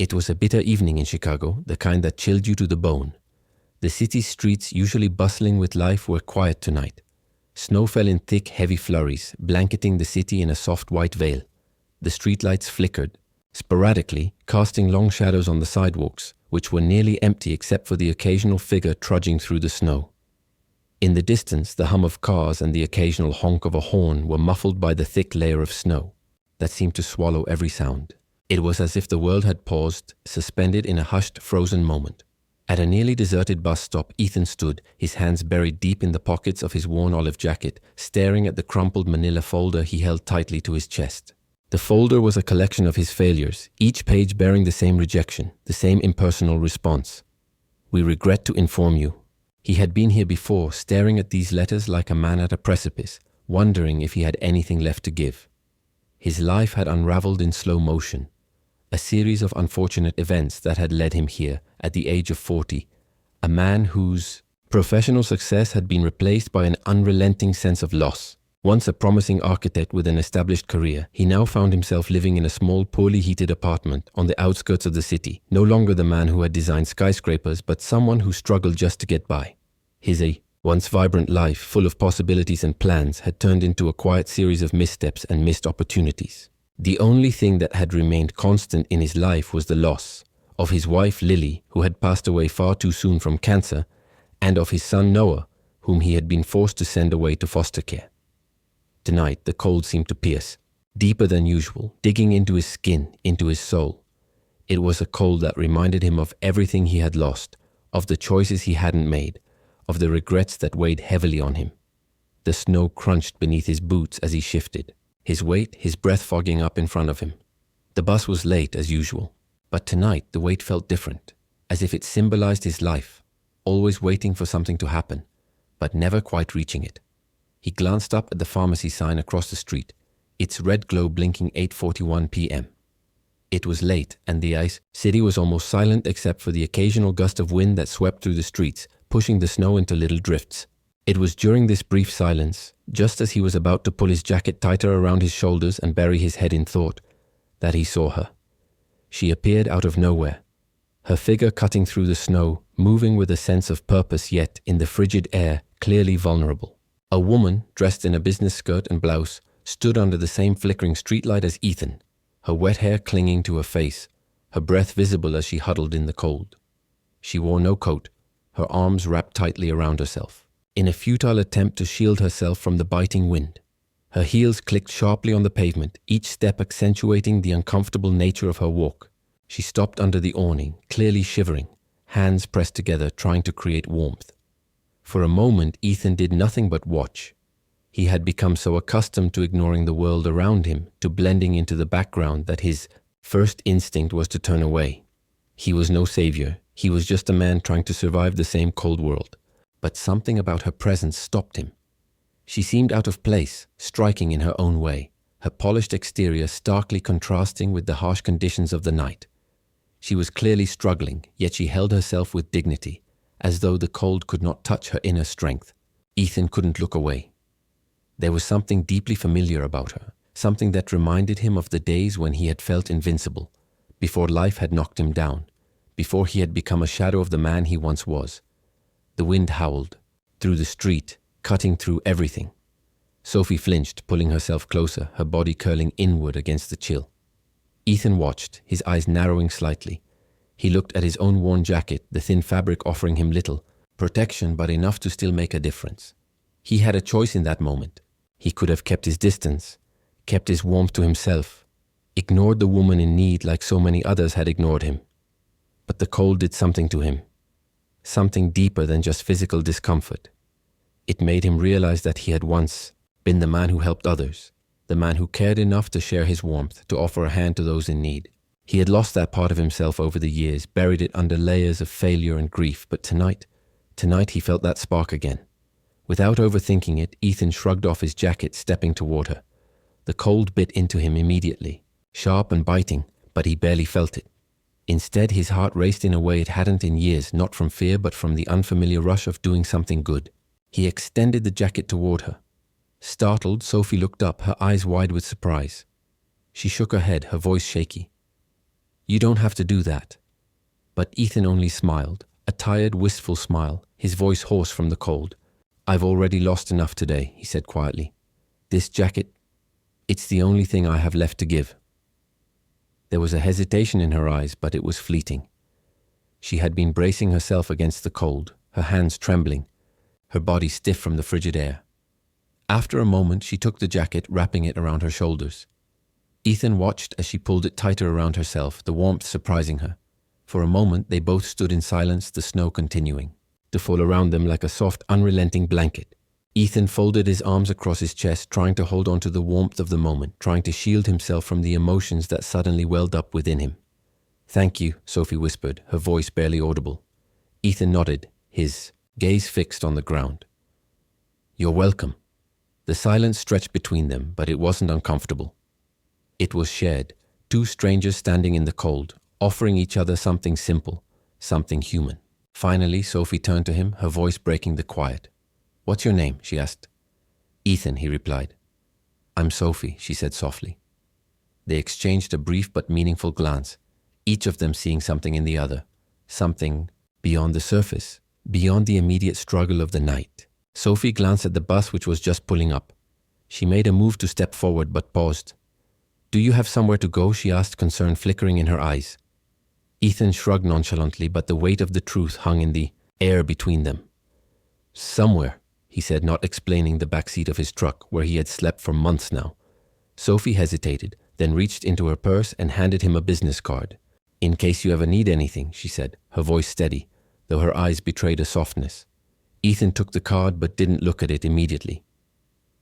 It was a bitter evening in Chicago, the kind that chilled you to the bone. The city's streets, usually bustling with life, were quiet tonight. Snow fell in thick, heavy flurries, blanketing the city in a soft white veil. The streetlights flickered, sporadically, casting long shadows on the sidewalks, which were nearly empty except for the occasional figure trudging through the snow. In the distance, the hum of cars and the occasional honk of a horn were muffled by the thick layer of snow that seemed to swallow every sound. It was as if the world had paused, suspended in a hushed, frozen moment. At a nearly deserted bus stop, Ethan stood, his hands buried deep in the pockets of his worn olive jacket, staring at the crumpled manila folder he held tightly to his chest. The folder was a collection of his failures, each page bearing the same rejection, the same impersonal response. "We regret to inform you." He had been here before, staring at these letters like a man at a precipice, wondering if he had anything left to give. His life had unraveled in slow motion, a series of unfortunate events that had led him here, at the age of 40, a man whose professional success had been replaced by an unrelenting sense of loss. Once a promising architect with an established career, he now found himself living in a small, poorly heated apartment on the outskirts of the city, no longer the man who had designed skyscrapers, but someone who struggled just to get by. His once vibrant life, full of possibilities and plans, had turned into a quiet series of missteps and missed opportunities. The only thing that had remained constant in his life was the loss of his wife Lily, who had passed away far too soon from cancer, and of his son Noah, whom he had been forced to send away to foster care. Tonight, the cold seemed to pierce, deeper than usual, digging into his skin, into his soul. It was a cold that reminded him of everything he had lost, of the choices he hadn't made, of the regrets that weighed heavily on him. The snow crunched beneath his boots as he shifted, his weight, his breath fogging up in front of him. The bus was late, as usual, but tonight the wait felt different, as if it symbolized his life, always waiting for something to happen, but never quite reaching it. He glanced up at the pharmacy sign across the street, its red glow blinking 8:41 p.m. It was late, and the city was almost silent except for the occasional gust of wind that swept through the streets, pushing the snow into little drifts. It was during this brief silence, just as he was about to pull his jacket tighter around his shoulders and bury his head in thought, that he saw her. She appeared out of nowhere, her figure cutting through the snow, moving with a sense of purpose, yet, in the frigid air, clearly vulnerable. A woman, dressed in a business skirt and blouse, stood under the same flickering streetlight as Ethan, her wet hair clinging to her face, her breath visible as she huddled in the cold. She wore no coat, her arms wrapped tightly around herself, in a futile attempt to shield herself from the biting wind. Her heels clicked sharply on the pavement, each step accentuating the uncomfortable nature of her walk. She stopped under the awning, clearly shivering, hands pressed together, trying to create warmth. For a moment, Ethan did nothing but watch. He had become so accustomed to ignoring the world around him, to blending into the background, that his first instinct was to turn away. He was no savior. He was just a man trying to survive the same cold world. But something about her presence stopped him. She seemed out of place, striking in her own way, her polished exterior starkly contrasting with the harsh conditions of the night. She was clearly struggling, yet she held herself with dignity, as though the cold could not touch her inner strength. Ethan couldn't look away. There was something deeply familiar about her, something that reminded him of the days when he had felt invincible, before life had knocked him down, before he had become a shadow of the man he once was. The wind howled, through the street, cutting through everything. Sophie flinched, pulling herself closer, her body curling inward against the chill. Ethan watched, his eyes narrowing slightly. He looked at his own worn jacket, the thin fabric offering him little protection, but enough to still make a difference. He had a choice in that moment. He could have kept his distance, kept his warmth to himself, ignored the woman in need like so many others had ignored him. But the cold did something to him, something deeper than just physical discomfort. It made him realize that he had once been the man who helped others, the man who cared enough to share his warmth, to offer a hand to those in need. He had lost that part of himself over the years, buried it under layers of failure and grief, but tonight he felt that spark again. Without overthinking it, Ethan shrugged off his jacket, stepping toward her. The cold bit into him immediately, sharp and biting, but he barely felt it. Instead, his heart raced in a way it hadn't in years, not from fear, but from the unfamiliar rush of doing something good. He extended the jacket toward her. Startled, Sophie looked up, her eyes wide with surprise. She shook her head, her voice shaky. You don't have to do that. But Ethan only smiled, a tired, wistful smile, his voice hoarse from the cold. I've already lost enough today, he said quietly. This jacket, it's the only thing I have left to give. There was a hesitation in her eyes, but it was fleeting. She had been bracing herself against the cold, her hands trembling, her body stiff from the frigid air. After a moment, she took the jacket, wrapping it around her shoulders. Ethan watched as she pulled it tighter around herself, the warmth surprising her. For a moment, they both stood in silence, the snow continuing to fall around them like a soft, unrelenting blanket. Ethan folded his arms across his chest, trying to hold on to the warmth of the moment, trying to shield himself from the emotions that suddenly welled up within him. Thank you, Sophie whispered, her voice barely audible. Ethan nodded, his gaze fixed on the ground. You're welcome. The silence stretched between them, but it wasn't uncomfortable. It was shared, two strangers standing in the cold, offering each other something simple, something human. Finally, Sophie turned to him, her voice breaking the quiet. What's your name? She asked. Ethan, he replied. I'm Sophie, she said softly. They exchanged a brief but meaningful glance, each of them seeing something in the other, something beyond the surface, beyond the immediate struggle of the night. Sophie glanced at the bus which was just pulling up. She made a move to step forward but paused. Do you have somewhere to go? She asked, concern flickering in her eyes. Ethan shrugged nonchalantly, but the weight of the truth hung in the air between them. Somewhere, he said, not explaining the backseat of his truck, where he had slept for months now. Sophie hesitated, then reached into her purse and handed him a business card. In case you ever need anything, she said, her voice steady, though her eyes betrayed a softness. Ethan took the card but didn't look at it immediately.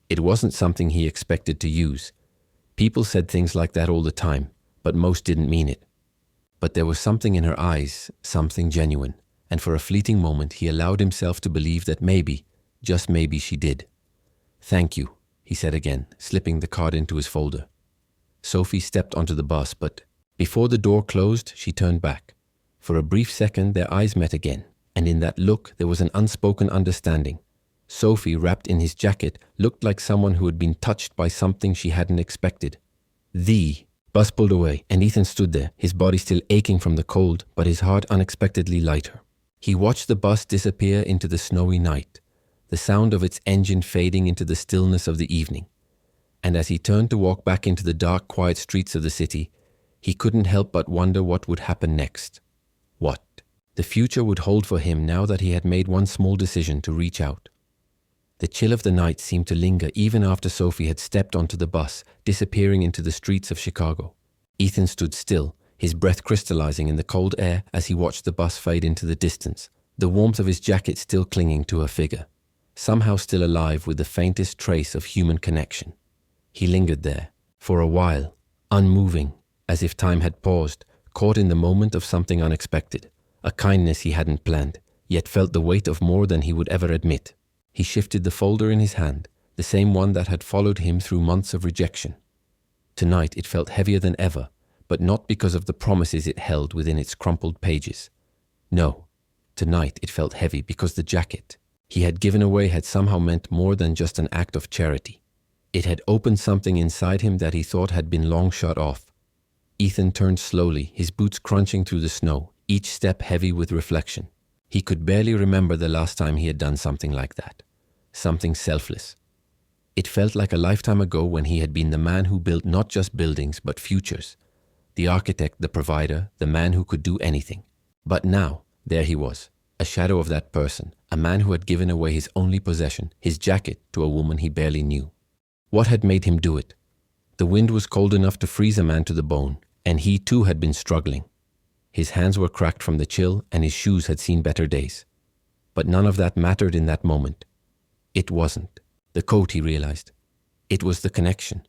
It wasn't something he expected to use. People said things like that all the time, but most didn't mean it. But there was something in her eyes, something genuine, and for a fleeting moment he allowed himself to believe that maybe, just maybe she did. Thank you, he said again, slipping the card into his folder. Sophie stepped onto the bus, but before the door closed, she turned back. For a brief second, their eyes met again, and in that look there was an unspoken understanding. Sophie, wrapped in his jacket, looked like someone who had been touched by something she hadn't expected. The bus pulled away, and Ethan stood there, his body still aching from the cold, but his heart unexpectedly lighter. He watched the bus disappear into the snowy night, the sound of its engine fading into the stillness of the evening. And as he turned to walk back into the dark, quiet streets of the city, he couldn't help but wonder what would happen next. What the future would hold for him now that he had made one small decision to reach out. The chill of the night seemed to linger even after Sophie had stepped onto the bus, disappearing into the streets of Chicago. Ethan stood still, his breath crystallizing in the cold air as he watched the bus fade into the distance, the warmth of his jacket still clinging to her figure, somehow still alive with the faintest trace of human connection. He lingered there, for a while, unmoving, as if time had paused, caught in the moment of something unexpected, a kindness he hadn't planned, yet felt the weight of more than he would ever admit. He shifted the folder in his hand, the same one that had followed him through months of rejection. Tonight it felt heavier than ever, but not because of the promises it held within its crumpled pages. No, tonight it felt heavy because the jacket he had given away had somehow meant more than just an act of charity. It had opened something inside him that he thought had been long shut off. Ethan turned slowly, his boots crunching through the snow, each step heavy with reflection. He could barely remember the last time he had done something like that. Something selfless. It felt like a lifetime ago when he had been the man who built not just buildings but futures. The architect, the provider, the man who could do anything. But now, there he was, a shadow of that person, a man who had given away his only possession, his jacket, to a woman he barely knew. What had made him do it? The wind was cold enough to freeze a man to the bone, and he too had been struggling. His hands were cracked from the chill, and his shoes had seen better days. But none of that mattered in that moment. It wasn't the coat, he realized. It was the connection.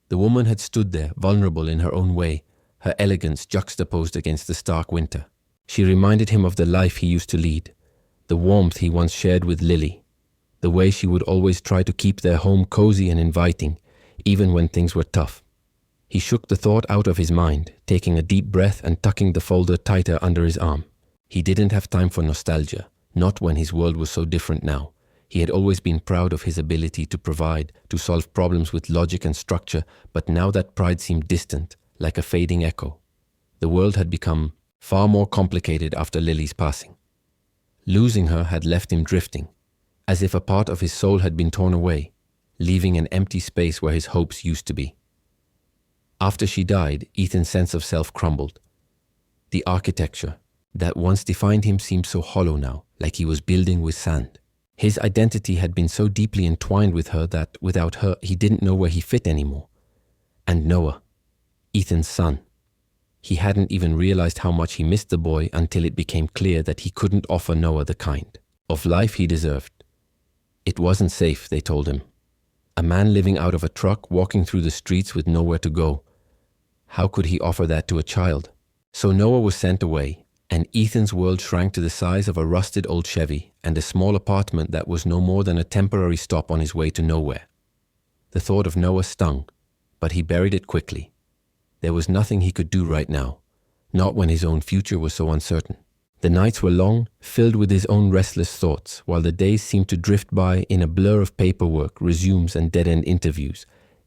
The woman had stood there, vulnerable in her own way, her elegance juxtaposed against the stark winter. She reminded him of the life he used to lead, the warmth he once shared with Lily, the way she would always try to keep their home cozy and inviting, even when things were tough. He shook the thought out of his mind, taking a deep breath and tucking the folder tighter under his arm. He didn't have time for nostalgia, not when his world was so different now. He had always been proud of his ability to provide, to solve problems with logic and structure, but now that pride seemed distant, like a fading echo. The world had become far more complicated after Lily's passing. Losing her had left him drifting, as if a part of his soul had been torn away, leaving an empty space where his hopes used to be. After she died, Ethan's sense of self crumbled. The architecture that once defined him seemed so hollow now, like he was building with sand. His identity had been so deeply entwined with her that without her, he didn't know where he fit anymore. And Noah, Ethan's son. He hadn't even realized how much he missed the boy until it became clear that he couldn't offer Noah the kind of life he deserved. It wasn't safe, they told him. A man living out of a truck, walking through the streets with nowhere to go. How could he offer that to a child? So Noah was sent away, and Ethan's world shrank to the size of a rusted old Chevy and a small apartment that was no more than a temporary stop on his way to nowhere. The thought of Noah stung, but he buried it quickly. There was nothing he could do right now, not when his own future was so uncertain. The nights were long, filled with his own restless thoughts, while the days seemed to drift by in a blur of paperwork, resumes, and dead-end interviews.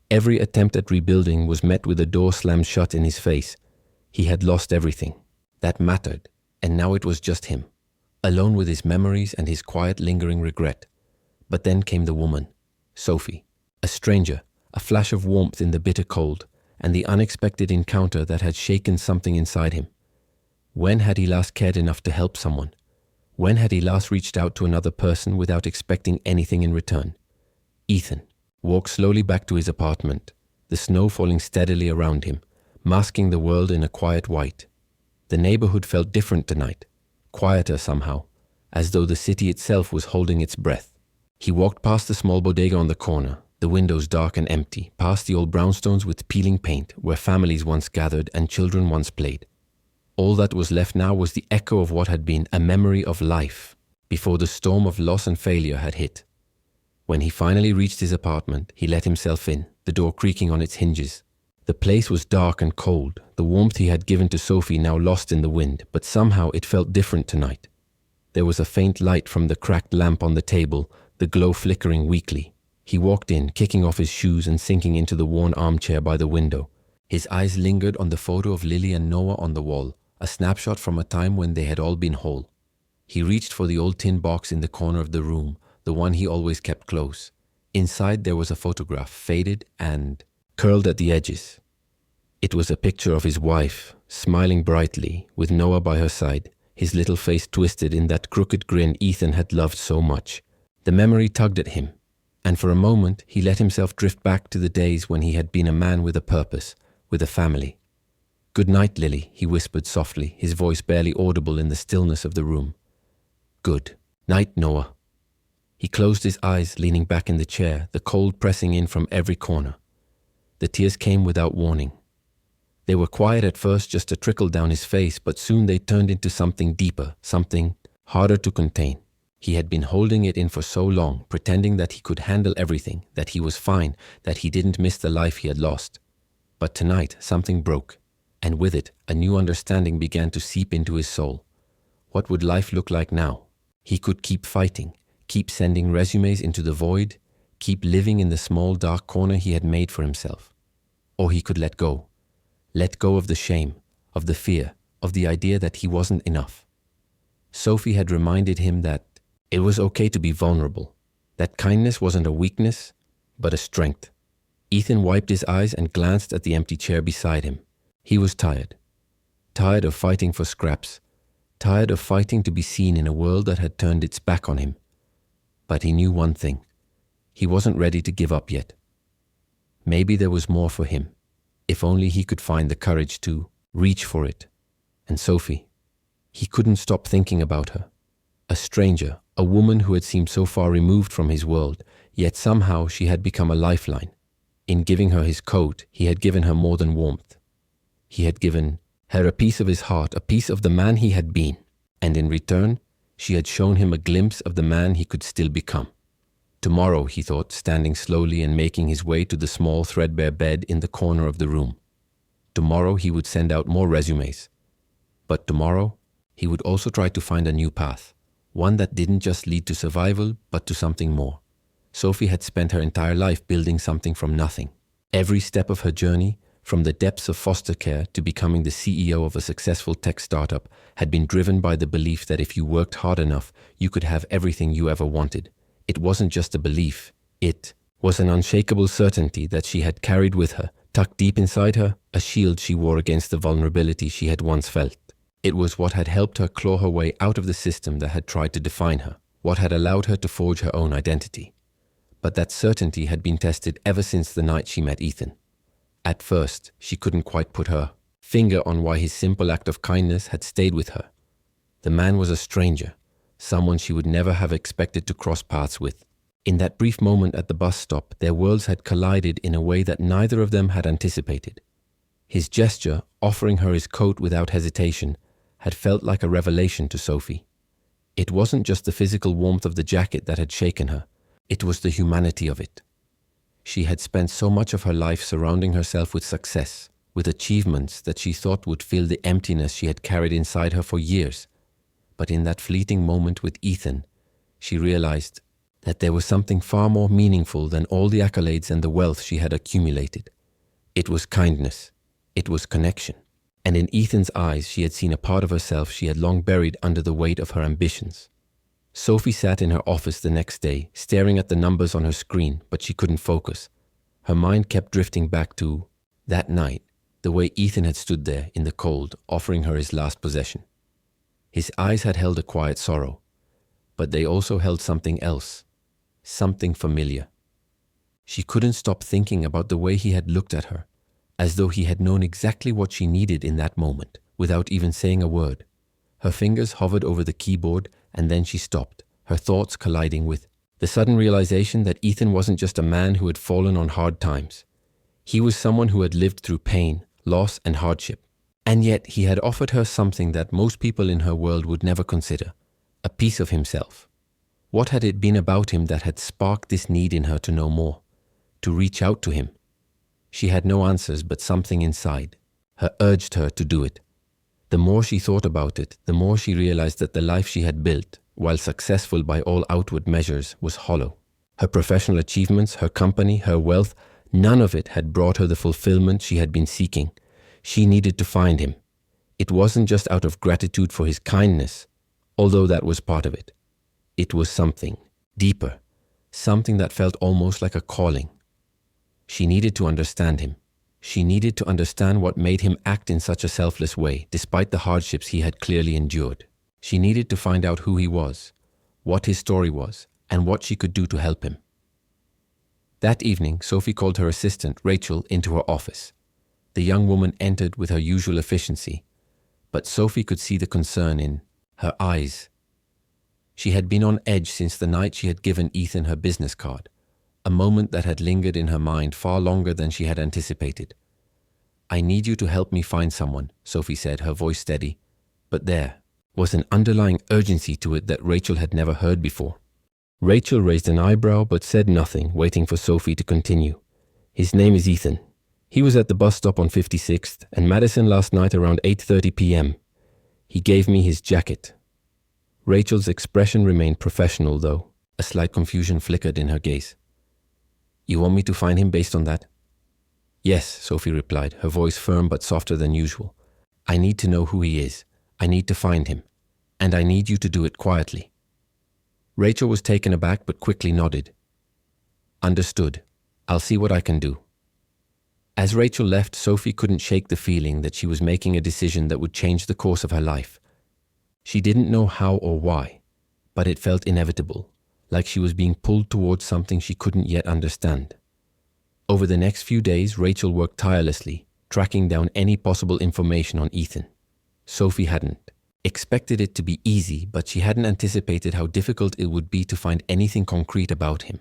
Every attempt at rebuilding was met with a door slammed shut in his face. He had lost everything that mattered, and now it was just him, alone with his memories and his quiet, lingering regret. But then came the woman, Sophie, a stranger, a flash of warmth in the bitter cold, and the unexpected encounter that had shaken something inside him. When had he last cared enough to help someone? When had he last reached out to another person without expecting anything in return? Ethan walked slowly back to his apartment, the snow falling steadily around him, masking the world in a quiet white. The neighborhood felt different tonight, quieter somehow, as though the city itself was holding its breath. He walked past the small bodega on the corner, the windows dark and empty, past the old brownstones with peeling paint, where families once gathered and children once played. All that was left now was the echo of what had been a memory of life, before the storm of loss and failure had hit. When he finally reached his apartment, he let himself in, the door creaking on its hinges. The place was dark and cold, the warmth he had given to Sophie now lost in the wind, but somehow it felt different tonight. There was a faint light from the cracked lamp on the table, the glow flickering weakly. He walked in, kicking off his shoes and sinking into the worn armchair by the window. His eyes lingered on the photo of Lily and Noah on the wall, a snapshot from a time when they had all been whole. He reached for the old tin box in the corner of the room, the one he always kept close. Inside there was a photograph, faded and curled at the edges. It was a picture of his wife, smiling brightly, with Noah by her side, his little face twisted in that crooked grin Ethan had loved so much. The memory tugged at him, and for a moment he let himself drift back to the days when he had been a man with a purpose, with a family. "Good night, Lily," he whispered softly, his voice barely audible in the stillness of the room. "Good night, Noah." He closed his eyes, leaning back in the chair, the cold pressing in from every corner. The tears came without warning. They were quiet at first, just a trickle down his face, but soon they turned into something deeper, something harder to contain. He had been holding it in for so long, pretending that he could handle everything, that he was fine, that he didn't miss the life he had lost. But tonight, something broke, and with it, a new understanding began to seep into his soul. What would life look like now? He could keep fighting, keep sending resumes into the void, keep living in the small dark corner he had made for himself. Or he could let go of the shame, of the fear, of the idea that he wasn't enough. Sophie had reminded him that it was okay to be vulnerable, that kindness wasn't a weakness, but a strength. Ethan wiped his eyes and glanced at the empty chair beside him. He was tired of fighting for scraps, tired of fighting to be seen in a world that had turned its back on him. But he knew one thing. He wasn't ready to give up yet. Maybe there was more for him, if only he could find the courage to reach for it. And Sophie, he couldn't stop thinking about her. A stranger, a woman who had seemed so far removed from his world, yet somehow she had become a lifeline. In giving her his coat, he had given her more than warmth. He had given her a piece of his heart, a piece of the man he had been, and in return, she had shown him a glimpse of the man he could still become. Tomorrow, he thought, standing slowly and making his way to the small threadbare bed in the corner of the room. Tomorrow he would send out more resumes. But tomorrow, he would also try to find a new path, one that didn't just lead to survival, but to something more. Sophie had spent her entire life building something from nothing. Every step of her journey, from the depths of foster care to becoming the CEO of a successful tech startup, had been driven by the belief that if you worked hard enough, you could have everything you ever wanted. It wasn't just a belief, it was an unshakable certainty that she had carried with her, tucked deep inside her, a shield she wore against the vulnerability she had once felt. It was what had helped her claw her way out of the system that had tried to define her, what had allowed her to forge her own identity. But that certainty had been tested ever since the night she met Ethan. At first, she couldn't quite put her finger on why his simple act of kindness had stayed with her. The man was a stranger, someone she would never have expected to cross paths with. In that brief moment at the bus stop, their worlds had collided in a way that neither of them had anticipated. His gesture, offering her his coat without hesitation, had felt like a revelation to Sophie. It wasn't just the physical warmth of the jacket that had shaken her, it was the humanity of it. She had spent so much of her life surrounding herself with success, with achievements that she thought would fill the emptiness she had carried inside her for years. But in that fleeting moment with Ethan, she realized that there was something far more meaningful than all the accolades and the wealth she had accumulated. It was kindness. It was connection. And in Ethan's eyes, she had seen a part of herself she had long buried under the weight of her ambitions. Sophie sat in her office the next day, staring at the numbers on her screen, but she couldn't focus. Her mind kept drifting back to that night, the way Ethan had stood there in the cold, offering her his last possession. His eyes had held a quiet sorrow, but they also held something else, something familiar. She couldn't stop thinking about the way he had looked at her, as though he had known exactly what she needed in that moment, without even saying a word. Her fingers hovered over the keyboard, and then she stopped, her thoughts colliding with the sudden realization that Ethan wasn't just a man who had fallen on hard times. He was someone who had lived through pain, loss, and hardship. And yet he had offered her something that most people in her world would never consider, a piece of himself. What had it been about him that had sparked this need in her to know more, to reach out to him? She had no answers, but something inside her urged her to do it. The more she thought about it, the more she realized that the life she had built, while successful by all outward measures, was hollow. Her professional achievements, her company, her wealth, none of it had brought her the fulfillment she had been seeking. She needed to find him. It wasn't just out of gratitude for his kindness, although that was part of it. It was something deeper, something that felt almost like a calling. She needed to understand him. She needed to understand what made him act in such a selfless way, despite the hardships he had clearly endured. She needed to find out who he was, what his story was, and what she could do to help him. That evening, Sophie called her assistant, Rachel, into her office. The young woman entered with her usual efficiency, but Sophie could see the concern in her eyes. She had been on edge since the night she had given Ethan her business card, a moment that had lingered in her mind far longer than she had anticipated. "I need you to help me find someone," Sophie said, her voice steady. But there was an underlying urgency to it that Rachel had never heard before. Rachel raised an eyebrow but said nothing, waiting for Sophie to continue. "His name is Ethan. He was at the bus stop on 56th and Madison last night around 8:30 p.m. He gave me his jacket." Rachel's expression remained professional, though a slight confusion flickered in her gaze. "You want me to find him based on that?" "Yes," Sophie replied, her voice firm but softer than usual. "I need to know who he is. I need to find him. And I need you to do it quietly." Rachel was taken aback but quickly nodded. "Understood. I'll see what I can do." As Rachel left, Sophie couldn't shake the feeling that she was making a decision that would change the course of her life. She didn't know how or why, but it felt inevitable, like she was being pulled towards something she couldn't yet understand. Over the next few days, Rachel worked tirelessly, tracking down any possible information on Ethan. Sophie hadn't expected it to be easy, but she hadn't anticipated how difficult it would be to find anything concrete about him.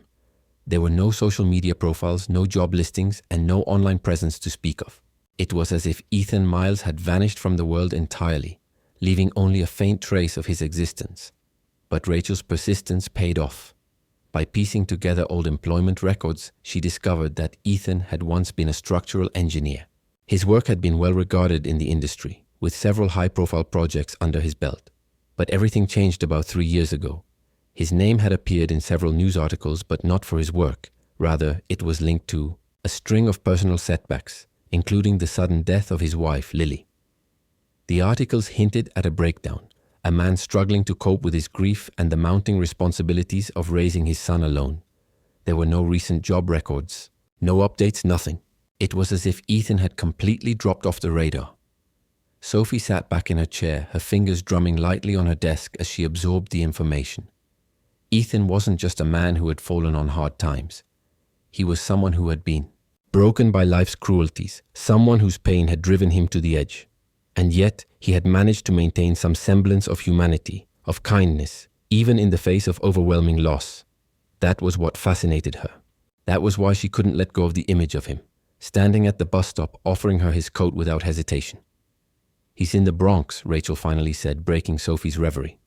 There were no social media profiles, no job listings, and no online presence to speak of. It was as if Ethan Miles had vanished from the world entirely, leaving only a faint trace of his existence. But Rachel's persistence paid off. By piecing together old employment records, she discovered that Ethan had once been a structural engineer. His work had been well regarded in the industry, with several high-profile projects under his belt. But everything changed about 3 years ago. His name had appeared in several news articles, but not for his work. Rather, it was linked to a string of personal setbacks, including the sudden death of his wife, Lily. The articles hinted at a breakdown, a man struggling to cope with his grief and the mounting responsibilities of raising his son alone. There were no recent job records, no updates, nothing. It was as if Ethan had completely dropped off the radar. Sophie sat back in her chair, her fingers drumming lightly on her desk as she absorbed the information. Ethan wasn't just a man who had fallen on hard times. He was someone who had been broken by life's cruelties, someone whose pain had driven him to the edge. And yet, he had managed to maintain some semblance of humanity, of kindness, even in the face of overwhelming loss. That was what fascinated her. That was why she couldn't let go of the image of him, standing at the bus stop, offering her his coat without hesitation. "He's in the Bronx," Rachel finally said, breaking Sophie's reverie.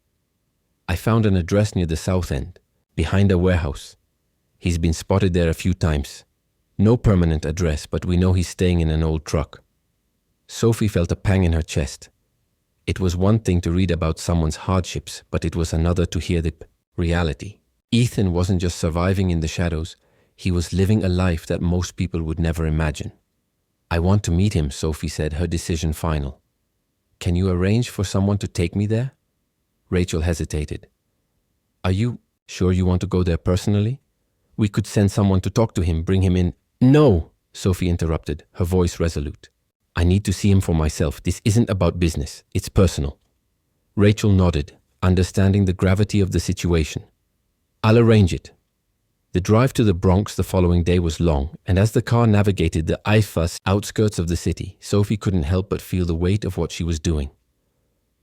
"I found an address near the south end, behind a warehouse. He's been spotted there a few times. No permanent address, but we know he's staying in an old truck." Sophie felt a pang in her chest. It was one thing to read about someone's hardships, but it was another to hear the reality. Ethan wasn't just surviving in the shadows, he was living a life that most people would never imagine. "I want to meet him," Sophie said, her decision final. "Can you arrange for someone to take me there?" Rachel hesitated. "Are you sure you want to go there personally? We could send someone to talk to him, bring him in." "No," Sophie interrupted, her voice resolute. "I need to see him for myself. This isn't about business. It's personal." Rachel nodded, understanding the gravity of the situation. "I'll arrange it." The drive to the Bronx the following day was long, and as the car navigated the Ifas outskirts of the city, Sophie couldn't help but feel the weight of what she was doing.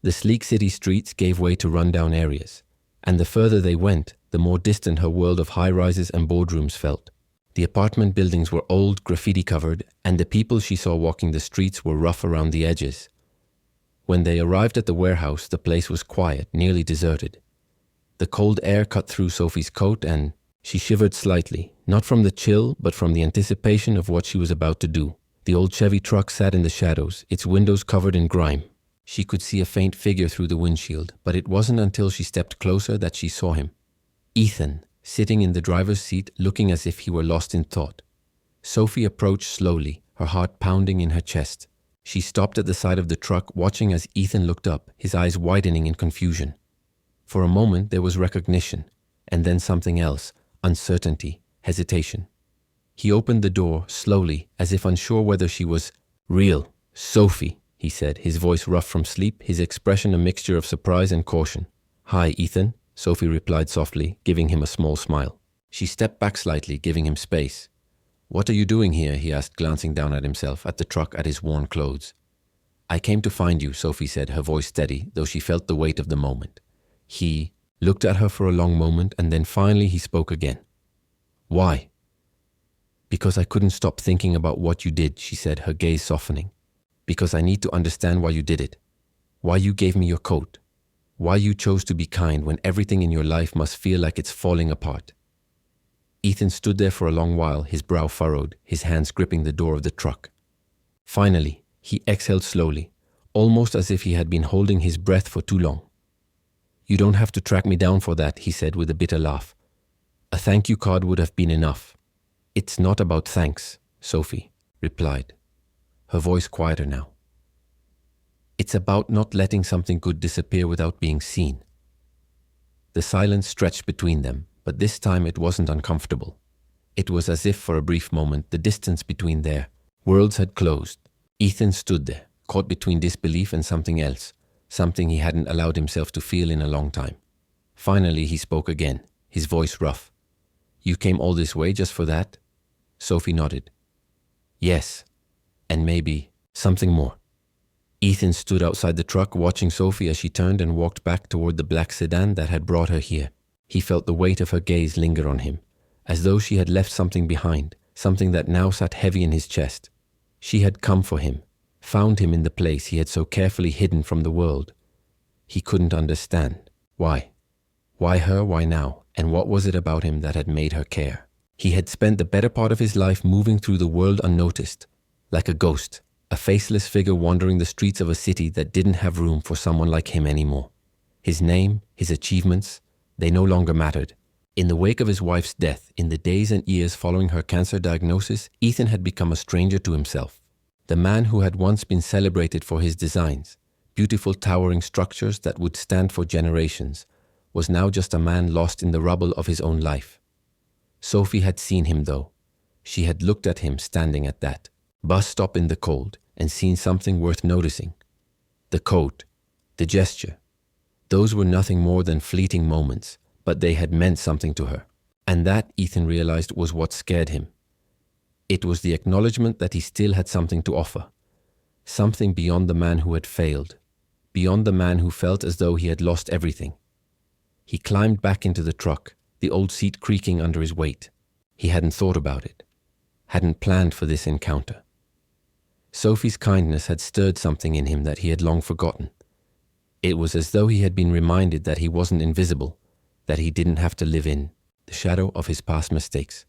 The sleek city streets gave way to rundown areas, and the further they went, the more distant her world of high-rises and boardrooms felt. The apartment buildings were old, graffiti-covered, and the people she saw walking the streets were rough around the edges. When they arrived at the warehouse, the place was quiet, nearly deserted. The cold air cut through Sophie's coat and she shivered slightly, not from the chill, but from the anticipation of what she was about to do. The old Chevy truck sat in the shadows, its windows covered in grime. She could see a faint figure through the windshield, but it wasn't until she stepped closer that she saw him. Ethan, sitting in the driver's seat, looking as if he were lost in thought. Sophie approached slowly, her heart pounding in her chest. She stopped at the side of the truck, watching as Ethan looked up, his eyes widening in confusion. For a moment there was recognition, and then something else, uncertainty, hesitation. He opened the door, slowly, as if unsure whether she was real. "Sophie," he said, his voice rough from sleep, his expression a mixture of surprise and caution. "Hi, Ethan," Sophie replied softly, giving him a small smile. She stepped back slightly, giving him space. "What are you doing here?" he asked, glancing down at himself, at the truck, at his worn clothes. "I came to find you," Sophie said, her voice steady, though she felt the weight of the moment. He looked at her for a long moment, and then finally he spoke again. "Why?" "Because I couldn't stop thinking about what you did," she said, her gaze softening. "Because I need to understand why you did it. Why you gave me your coat. Why you chose to be kind when everything in your life must feel like it's falling apart." Ethan stood there for a long while, his brow furrowed, his hands gripping the door of the truck. Finally, he exhaled slowly, almost as if he had been holding his breath for too long. "You don't have to track me down for that," he said with a bitter laugh. "A thank you card would have been enough." "It's not about thanks," Sophie replied, her voice quieter now. "It's about not letting something good disappear without being seen." The silence stretched between them, but this time it wasn't uncomfortable. It was as if for a brief moment the distance between their worlds had closed. Ethan stood there, caught between disbelief and something else, something he hadn't allowed himself to feel in a long time. Finally he spoke again, his voice rough. "You came all this way just for that?" Sophie nodded. "Yes, and maybe something more." Ethan stood outside the truck, watching Sophie as she turned and walked back toward the black sedan that had brought her here. He felt the weight of her gaze linger on him, as though she had left something behind, something that now sat heavy in his chest. She had come for him, found him in the place he had so carefully hidden from the world. He couldn't understand. Why? Why her? Why now? And what was it about him that had made her care? He had spent the better part of his life moving through the world unnoticed, like a ghost, a faceless figure wandering the streets of a city that didn't have room for someone like him anymore. His name, his achievements, they no longer mattered. In the wake of his wife's death, in the days and years following her cancer diagnosis, Ethan had become a stranger to himself. The man who had once been celebrated for his designs, beautiful towering structures that would stand for generations, was now just a man lost in the rubble of his own life. Sophie had seen him though. She had looked at him standing at that bus stop in the cold and seen something worth noticing. The coat, the gesture, those were nothing more than fleeting moments, but they had meant something to her. And that, Ethan realized, was what scared him. It was the acknowledgement that he still had something to offer. Something beyond the man who had failed, beyond the man who felt as though he had lost everything. He climbed back into the truck, the old seat creaking under his weight. He hadn't thought about it, hadn't planned for this encounter. Sophie's kindness had stirred something in him that he had long forgotten. It was as though he had been reminded that he wasn't invisible, that he didn't have to live in the shadow of his past mistakes.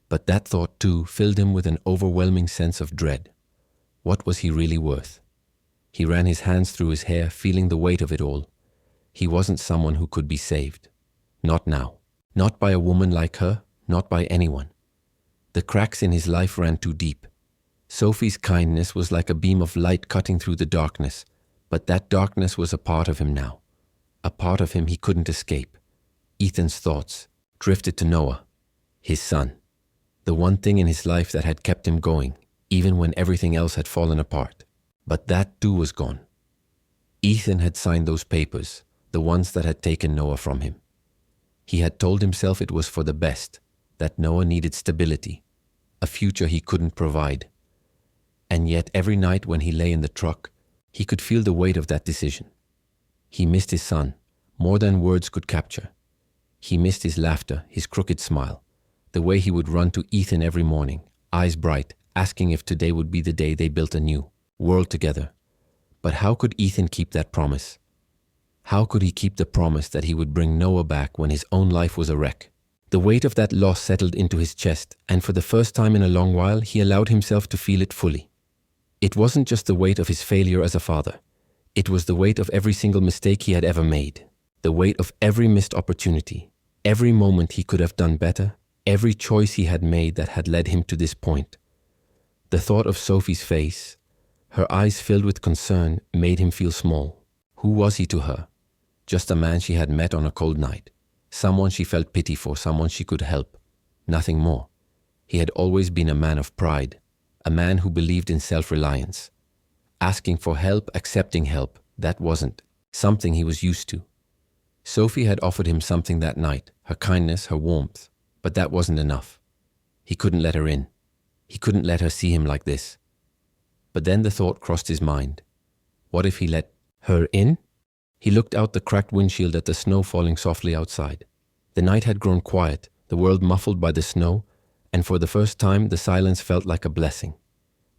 But that thought too filled him with an overwhelming sense of dread. What was he really worth? He ran his hands through his hair, feeling the weight of it all. He wasn't someone who could be saved. Not now. Not by a woman like her, not by anyone. The cracks in his life ran too deep. Sophie's kindness was like a beam of light cutting through the darkness, but that darkness was a part of him now. A part of him he couldn't escape. Ethan's thoughts drifted to Noah, his son, the one thing in his life that had kept him going, even when everything else had fallen apart. But that too was gone. Ethan had signed those papers, the ones that had taken Noah from him. He had told himself it was for the best, that Noah needed stability, a future he couldn't provide. And yet every night when he lay in the truck, he could feel the weight of that decision. He missed his son, more than words could capture. He missed his laughter, his crooked smile, the way he would run to Ethan every morning, eyes bright, asking if today would be the day they built a new world together. But how could Ethan keep that promise? How could he keep the promise that he would bring Noah back when his own life was a wreck? The weight of that loss settled into his chest, and for the first time in a long while, he allowed himself to feel it fully. It wasn't just the weight of his failure as a father. It was the weight of every single mistake he had ever made, the weight of every missed opportunity, every moment he could have done better, every choice he had made that had led him to this point. The thought of Sophie's face, her eyes filled with concern, made him feel small. Who was he to her? Just a man she had met on a cold night. Someone she felt pity for, someone she could help. Nothing more. He had always been a man of pride, a man who believed in self-reliance. Asking for help, accepting help, that wasn't something he was used to. Sophie had offered him something that night, her kindness, her warmth, but that wasn't enough. He couldn't let her in. He couldn't let her see him like this. But then the thought crossed his mind. What if he let her in? He looked out the cracked windshield at the snow falling softly outside. The night had grown quiet, the world muffled by the snow, and for the first time the silence felt like a blessing.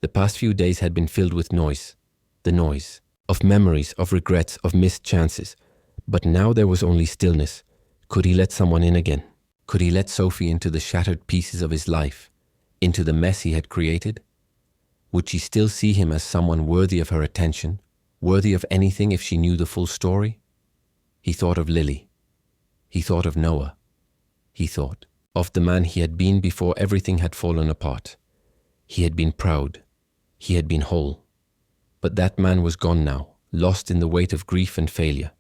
The past few days had been filled with noise. The noise of memories, of regrets, of missed chances. But now there was only stillness. Could he let someone in again? Could he let Sophie into the shattered pieces of his life, into the mess he had created? Would she still see him as someone worthy of her attention, worthy of anything if she knew the full story? He thought of Lily. He thought of Noah. He thought of the man he had been before everything had fallen apart. He had been proud. He had been whole. But that man was gone now, lost in the weight of grief and failure.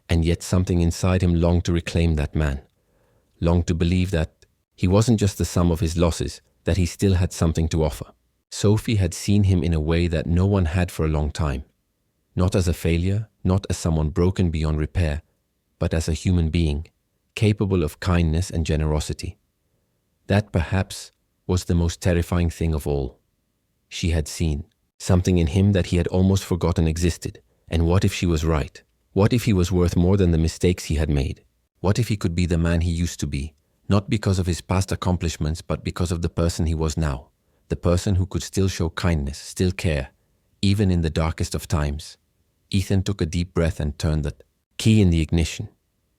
And yet something inside him longed to reclaim that man, longed to believe that he wasn't just the sum of his losses, that he still had something to offer. Sophie had seen him in a way that no one had for a long time. Not as a failure, not as someone broken beyond repair, but as a human being, capable of kindness and generosity. That perhaps was the most terrifying thing of all. She had seen something in him that he had almost forgotten existed. And what if she was right? What if he was worth more than the mistakes he had made? What if he could be the man he used to be, not because of his past accomplishments, but because of the person he was now, the person who could still show kindness, still care, even in the darkest of times? Ethan took a deep breath and turned the key in the ignition.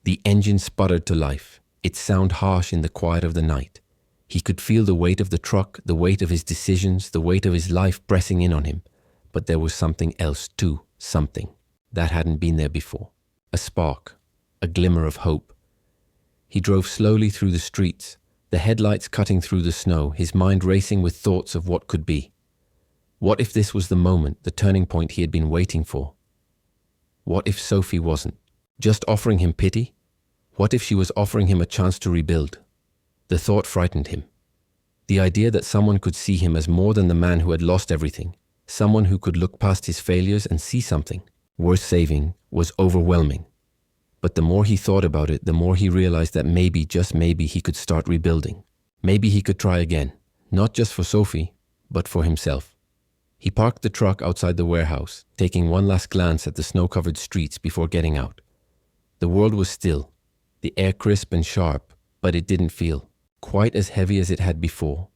The engine sputtered to life, its sound harsh in the quiet of the night. He could feel the weight of the truck, the weight of his decisions, the weight of his life pressing in on him. But there was something else too, something that hadn't been there before. A spark, a glimmer of hope. He drove slowly through the streets, the headlights cutting through the snow, his mind racing with thoughts of what could be. What if this was the moment, the turning point he had been waiting for? What if Sophie wasn't just offering him pity? What if she was offering him a chance to rebuild? The thought frightened him. The idea that someone could see him as more than the man who had lost everything, someone who could look past his failures and see something worth saving, was overwhelming. But the more he thought about it, the more he realized that maybe, just maybe, he could start rebuilding. Maybe he could try again, not just for Sophie, but for himself. He parked the truck outside the warehouse, taking one last glance at the snow-covered streets before getting out. The world was still, the air crisp and sharp, but it didn't feel quite as heavy as it had before.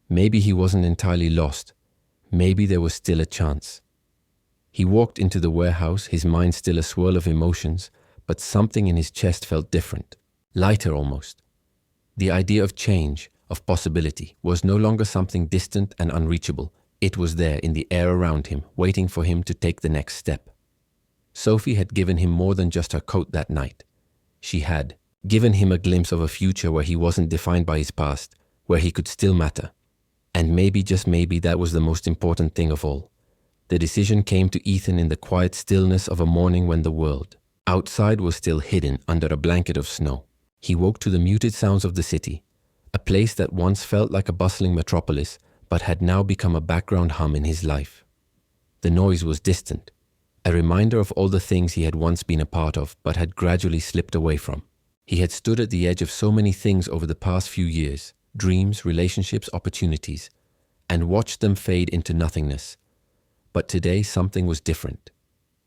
Maybe he wasn't entirely lost. Maybe there was still a chance. He walked into the warehouse, his mind still a swirl of emotions, but something in his chest felt different, lighter almost. The idea of change, of possibility, was no longer something distant and unreachable. It was there in the air around him, waiting for him to take the next step. Sophie had given him more than just her coat that night. She had given him a glimpse of a future where he wasn't defined by his past, where he could still matter. And maybe, just maybe, that was the most important thing of all. The decision came to Ethan in the quiet stillness of a morning when the world outside was still hidden under a blanket of snow. He woke to the muted sounds of the city, a place that once felt like a bustling metropolis, but had now become a background hum in his life. The noise was distant, a reminder of all the things he had once been a part of, but had gradually slipped away from. He had stood at the edge of so many things over the past few years, dreams, relationships, opportunities, and watched them fade into nothingness. But today something was different.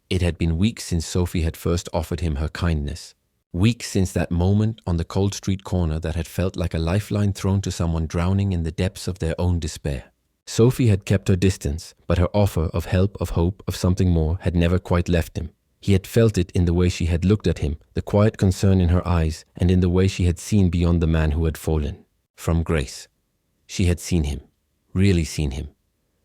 It had been weeks since Sophie had first offered him her kindness. Weeks since that moment on the cold street corner that had felt like a lifeline thrown to someone drowning in the depths of their own despair. Sophie had kept her distance, but her offer of help, of hope, of something more had never quite left him. He had felt it in the way she had looked at him, the quiet concern in her eyes, and in the way she had seen beyond the man who had fallen from grace. She had seen him, really seen him.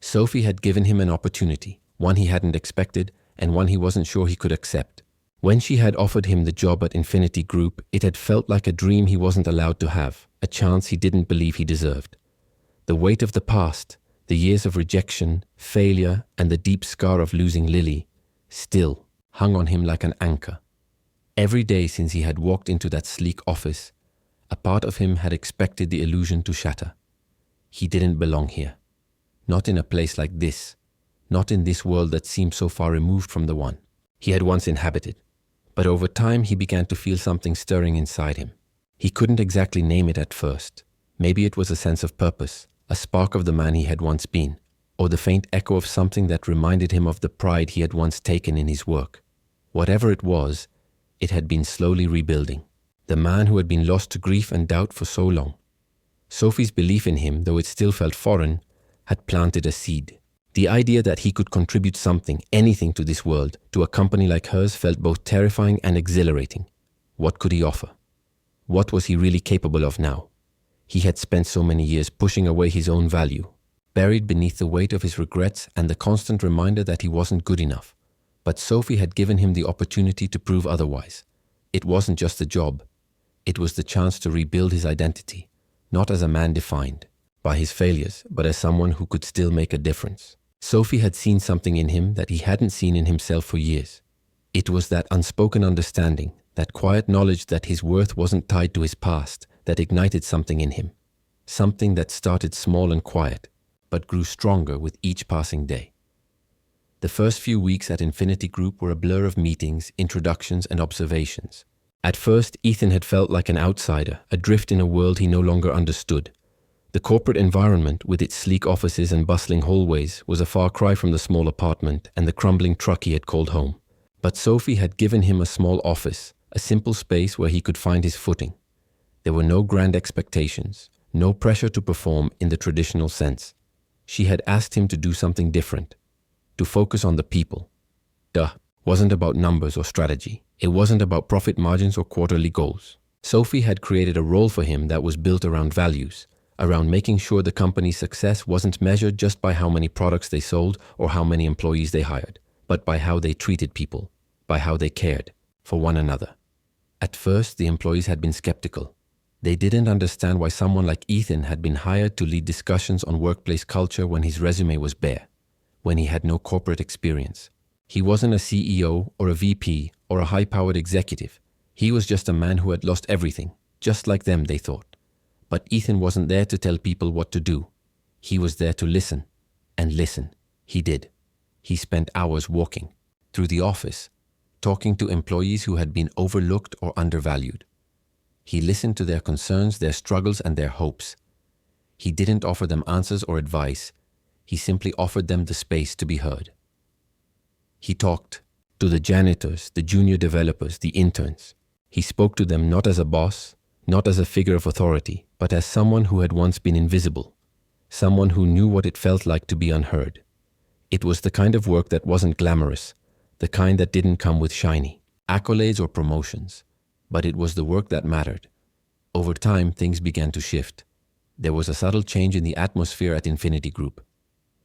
Sophie had given him an opportunity, one he hadn't expected, and one he wasn't sure he could accept. When she had offered him the job at Infinity Group, it had felt like a dream he wasn't allowed to have, a chance he didn't believe he deserved. The weight of the past, the years of rejection, failure, and the deep scar of losing Lily, still hung on him like an anchor. Every day since he had walked into that sleek office, a part of him had expected the illusion to shatter. He didn't belong here. Not in a place like this. Not in this world that seemed so far removed from the one he had once inhabited. But over time he began to feel something stirring inside him. He couldn't exactly name it at first. Maybe it was a sense of purpose, a spark of the man he had once been, or the faint echo of something that reminded him of the pride he had once taken in his work. Whatever it was, it had been slowly rebuilding. The man who had been lost to grief and doubt for so long. Sophie's belief in him, though it still felt foreign, had planted a seed. The idea that he could contribute something, anything to this world, to a company like hers felt both terrifying and exhilarating. What could he offer? What was he really capable of now? He had spent so many years pushing away his own value, buried beneath the weight of his regrets and the constant reminder that he wasn't good enough. But Sophie had given him the opportunity to prove otherwise. It wasn't just a job. It was the chance to rebuild his identity, not as a man defined by his failures, but as someone who could still make a difference. Sophie had seen something in him that he hadn't seen in himself for years. It was that unspoken understanding, that quiet knowledge that his worth wasn't tied to his past, that ignited something in him. Something that started small and quiet, but grew stronger with each passing day. The first few weeks at Infinity Group were a blur of meetings, introductions, and observations. At first, Ethan had felt like an outsider, adrift in a world he no longer understood. The corporate environment, with its sleek offices and bustling hallways, was a far cry from the small apartment and the crumbling truck he had called home. But Sophie had given him a small office, a simple space where he could find his footing. There were no grand expectations, no pressure to perform in the traditional sense. She had asked him to do something different, to focus on the people. Wasn't about numbers or strategy. It wasn't about profit margins or quarterly goals. Sophie had created a role for him that was built around values, around making sure the company's success wasn't measured just by how many products they sold or how many employees they hired, but by how they treated people, by how they cared for one another. At first, the employees had been skeptical. They didn't understand why someone like Ethan had been hired to lead discussions on workplace culture when his resume was bare. when he had no corporate experience. He wasn't a CEO or a VP or a high-powered executive. He was just a man who had lost everything, just like them, they thought. But Ethan wasn't there to tell people what to do. He was there to listen. And listen. He did. He spent hours walking through the office, talking to employees who had been overlooked or undervalued. He listened to their concerns, their struggles, and their hopes. He didn't offer them answers or advice. He simply offered them the space to be heard. He talked to the janitors, the junior developers, the interns. He spoke to them not as a boss, not as a figure of authority, but as someone who had once been invisible, someone who knew what it felt like to be unheard. It was the kind of work that wasn't glamorous, the kind that didn't come with shiny accolades or promotions, but it was the work that mattered. Over time, things began to shift. There was a subtle change in the atmosphere at Infinity Group.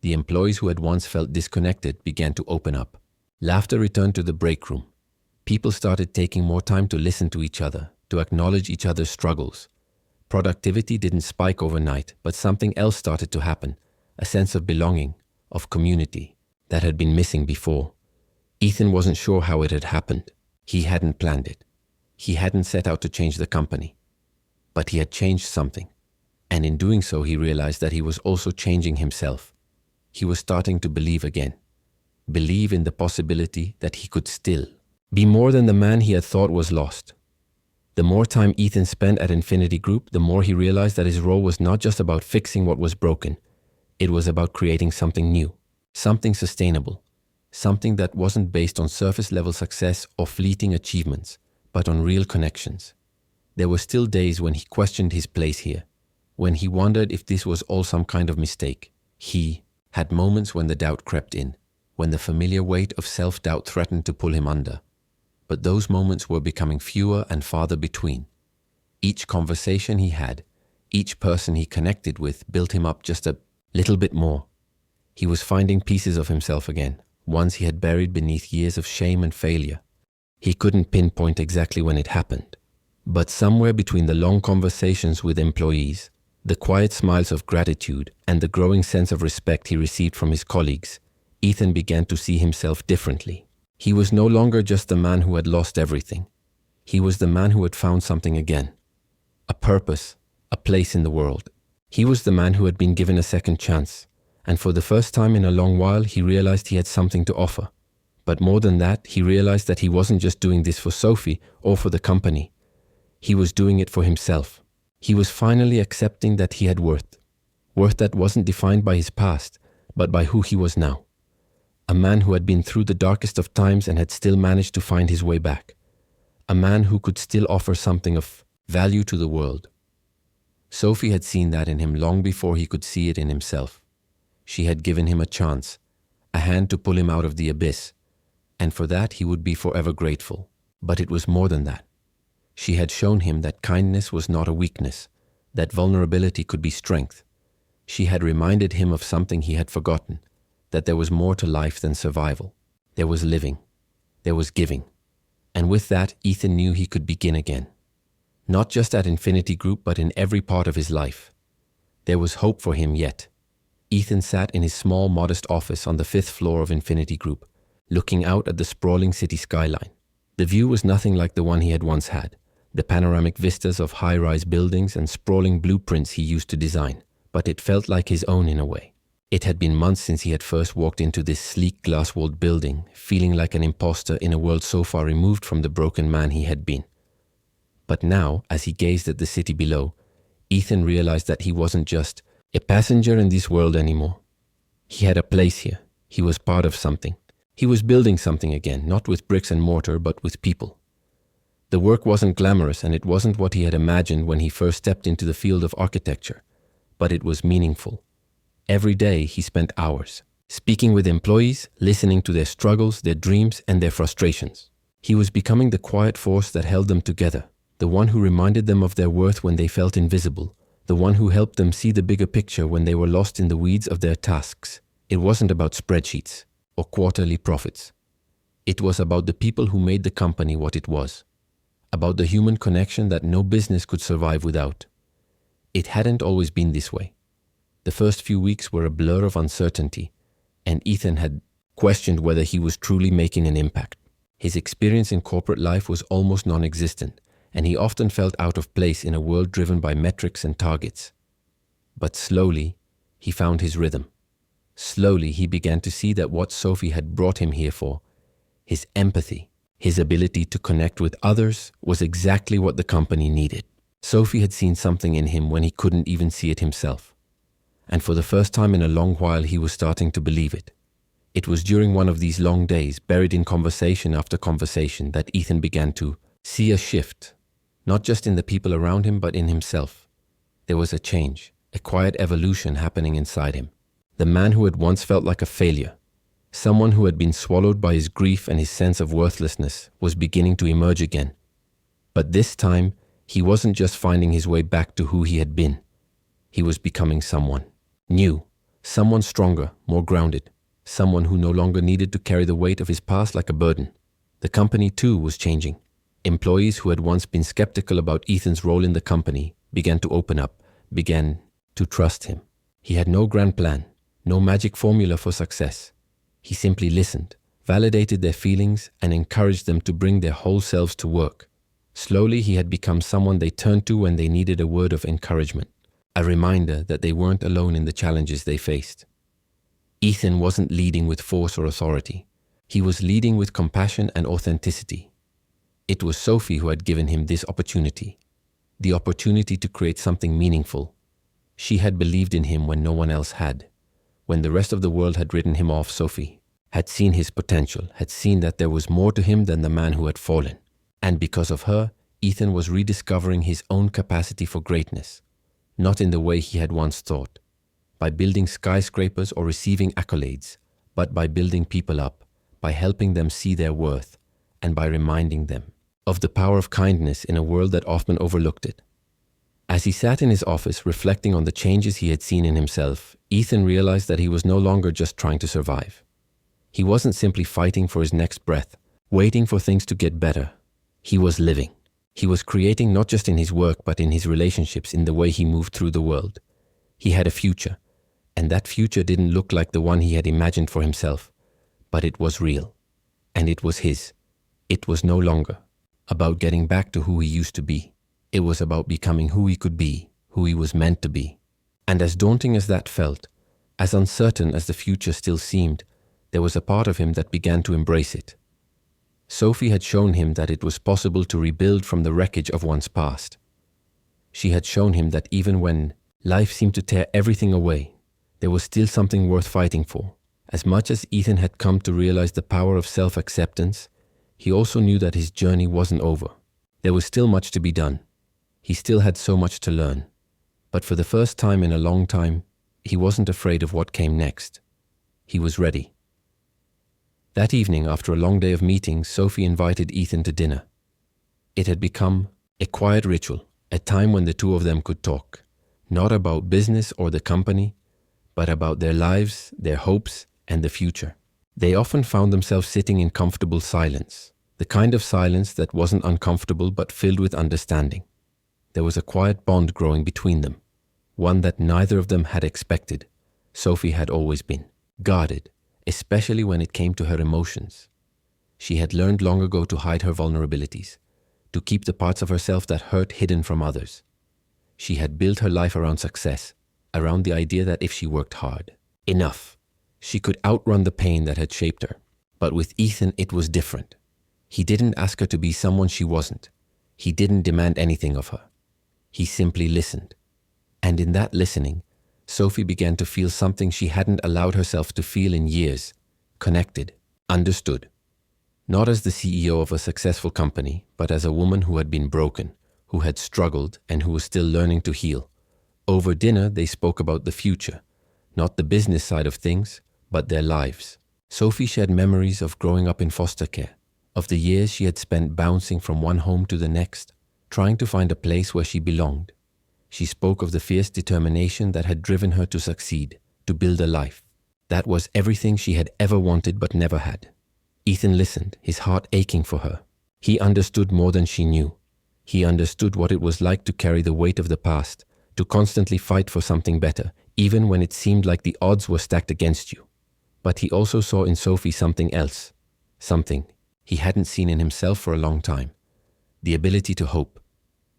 The employees who had once felt disconnected began to open up. Laughter returned to the break room. People started taking more time to listen to each other, to acknowledge each other's struggles. Productivity didn't spike overnight, but something else started to happen, a sense of belonging, of community, that had been missing before. Ethan wasn't sure how it had happened. He hadn't planned it. He hadn't set out to change the company. But he had changed something. And in doing so, he realized that he was also changing himself. He was starting to believe again. Believe in the possibility that he could still be more than the man he had thought was lost. The more time Ethan spent at Infinity Group, the more he realized that his role was not just about fixing what was broken. It was about creating something new, something sustainable, something that wasn't based on surface-level success or fleeting achievements, but on real connections. There were still days when he questioned his place here, when he wondered if this was all some kind of mistake. He had moments when the doubt crept in, when the familiar weight of self-doubt threatened to pull him under. But those moments were becoming fewer and farther between. Each conversation he had, each person he connected with built him up just a little bit more. He was finding pieces of himself again, ones he had buried beneath years of shame and failure. He couldn't pinpoint exactly when it happened, but somewhere between the long conversations with employees, the quiet smiles of gratitude, and the growing sense of respect he received from his colleagues, Ethan began to see himself differently. He was no longer just the man who had lost everything. He was the man who had found something again. A purpose, a place in the world. He was the man who had been given a second chance, and for the first time in a long while, he realized he had something to offer. But more than that, he realized that he wasn't just doing this for Sophie or for the company. He was doing it for himself. He was finally accepting that he had worth that wasn't defined by his past, but by who he was now. A man who had been through the darkest of times and had still managed to find his way back. A man who could still offer something of value to the world. Sophie had seen that in him long before he could see it in himself. She had given him a chance, a hand to pull him out of the abyss, and for that he would be forever grateful. But it was more than that. She had shown him that kindness was not a weakness, that vulnerability could be strength. She had reminded him of something he had forgotten, that there was more to life than survival. There was living. There was giving. And with that, Ethan knew he could begin again. Not just at Infinity Group, but in every part of his life. There was hope for him yet. Ethan sat in his small, modest office on the 5th floor of Infinity Group, looking out at the sprawling city skyline. The view was nothing like the one he had once had, the panoramic vistas of high-rise buildings and sprawling blueprints he used to design, but it felt like his own in a way. It had been months since he had first walked into this sleek glass-walled building, feeling like an imposter in a world so far removed from the broken man he had been. But now, as he gazed at the city below, Ethan realized that he wasn't just a passenger in this world anymore. He had a place here. He was part of something. He was building something again, not with bricks and mortar, but with people. The work wasn't glamorous, and it wasn't what he had imagined when he first stepped into the field of architecture, but it was meaningful. Every day he spent hours, speaking with employees, listening to their struggles, their dreams, and their frustrations. He was becoming the quiet force that held them together, the one who reminded them of their worth when they felt invisible, the one who helped them see the bigger picture when they were lost in the weeds of their tasks. It wasn't about spreadsheets or quarterly profits. It was about the people who made the company what it was, about the human connection that no business could survive without. It hadn't always been this way. The first few weeks were a blur of uncertainty. and Ethan had questioned whether he was truly making an impact. His experience in corporate life was almost non-existent, and he often felt out of place in a world driven by metrics and targets. But slowly, he found his rhythm. Slowly, he began to see that what Sophie had brought him here for, his empathy, his ability to connect with others, was exactly what the company needed. Sophie had seen something in him when he couldn't even see it himself. And for the first time in a long while, he was starting to believe it. It was during one of these long days, buried in conversation after conversation, that Ethan began to see a shift, not just in the people around him, but in himself. There was a change, a quiet evolution happening inside him. The man who had once felt like a failure, someone who had been swallowed by his grief and his sense of worthlessness, was beginning to emerge again. But this time, he wasn't just finding his way back to who he had been. He was becoming someone new, someone stronger, more grounded, someone who no longer needed to carry the weight of his past like a burden. The company, too, was changing. Employees who had once been skeptical about Ethan's role in the company began to open up, began to trust him. He had no grand plan, no magic formula for success. He simply listened, validated their feelings, and encouraged them to bring their whole selves to work. Slowly, he had become someone they turned to when they needed a word of encouragement, a reminder that they weren't alone in the challenges they faced. Ethan wasn't leading with force or authority. He was leading with compassion and authenticity. It was Sophie who had given him this opportunity, the opportunity to create something meaningful. She had believed in him when no one else had. When the rest of the world had written him off, Sophie had seen his potential, had seen that there was more to him than the man who had fallen. And because of her, Ethan was rediscovering his own capacity for greatness, not in the way he had once thought, by building skyscrapers or receiving accolades, but by building people up, by helping them see their worth, and by reminding them of the power of kindness in a world that often overlooked it. As he sat in his office reflecting on the changes he had seen in himself, Ethan realized that he was no longer just trying to survive. He wasn't simply fighting for his next breath, waiting for things to get better. He was living. He was creating not just in his work, but in his relationships, in the way he moved through the world. He had a future, and that future didn't look like the one he had imagined for himself, but it was real, and it was his. It was no longer about getting back to who he used to be. It was about becoming who he could be, who he was meant to be. And as daunting as that felt, as uncertain as the future still seemed, there was a part of him that began to embrace it. Sophie had shown him that it was possible to rebuild from the wreckage of one's past. She had shown him that even when life seemed to tear everything away, there was still something worth fighting for. As much as Ethan had come to realize the power of self-acceptance, he also knew that his journey wasn't over. There was still much to be done. He still had so much to learn. But for the first time in a long time, he wasn't afraid of what came next. He was ready. That evening, after a long day of meetings, Sophie invited Ethan to dinner. It had become a quiet ritual, a time when the two of them could talk, not about business or the company, but about their lives, their hopes, and the future. They often found themselves sitting in comfortable silence, the kind of silence that wasn't uncomfortable but filled with understanding. There was a quiet bond growing between them, one that neither of them had expected. Sophie had always been guarded, especially when it came to her emotions. She had learned long ago to hide her vulnerabilities, to keep the parts of herself that hurt hidden from others. She had built her life around success, around the idea that if she worked hard enough, she could outrun the pain that had shaped her. But with Ethan, it was different. He didn't ask her to be someone she wasn't. He didn't demand anything of her. He simply listened. And in that listening, Sophie began to feel something she hadn't allowed herself to feel in years: connected, understood. Not as the CEO of a successful company, but as a woman who had been broken, who had struggled, and who was still learning to heal. Over dinner, they spoke about the future, not the business side of things, but their lives. Sophie shared memories of growing up in foster care, of the years she had spent bouncing from one home to the next, trying to find a place where she belonged. She spoke of the fierce determination that had driven her to succeed, to build a life. That was everything she had ever wanted but never had. Ethan listened, his heart aching for her. He understood more than she knew. He understood what it was like to carry the weight of the past, to constantly fight for something better, even when it seemed like the odds were stacked against you. But he also saw in Sophie something else, something he hadn't seen in himself for a long time. The ability to hope,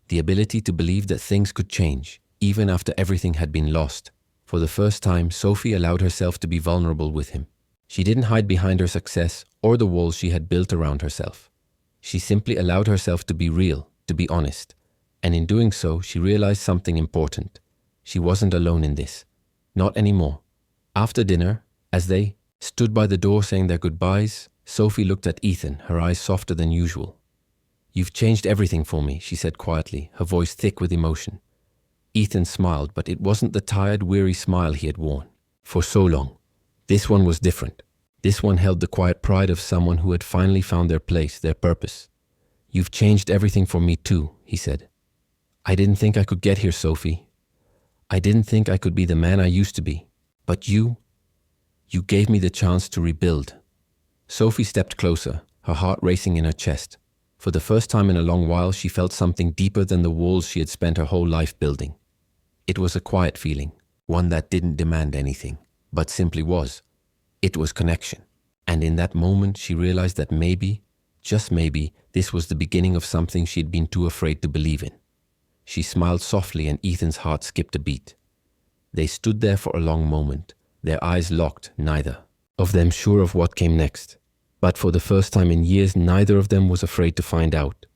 the ability to believe that things could change, even after everything had been lost. For the first time, Sophie allowed herself to be vulnerable with him. She didn't hide behind her success or the walls she had built around herself. She simply allowed herself to be real, to be honest. And in doing so, she realized something important. She wasn't alone in this. Not anymore. After dinner, as they stood by the door saying their goodbyes, Sophie looked at Ethan, her eyes softer than usual. "You've changed everything for me," she said quietly, her voice thick with emotion. Ethan smiled, but it wasn't the tired, weary smile he had worn for so long. This one was different. This one held the quiet pride of someone who had finally found their place, their purpose. "You've changed everything for me too," he said. "I didn't think I could get here, Sophie. I didn't think I could be the man I used to be. But you gave me the chance to rebuild." Sophie stepped closer, her heart racing in her chest. For the first time in a long while, she felt something deeper than the walls she had spent her whole life building. It was a quiet feeling, one that didn't demand anything, but simply was. It was connection. And in that moment, she realized that maybe, just maybe, this was the beginning of something she'd been too afraid to believe in. She smiled softly and Ethan's heart skipped a beat. They stood there for a long moment, their eyes locked, neither of them sure of what came next. But for the first time in years, neither of them was afraid to find out.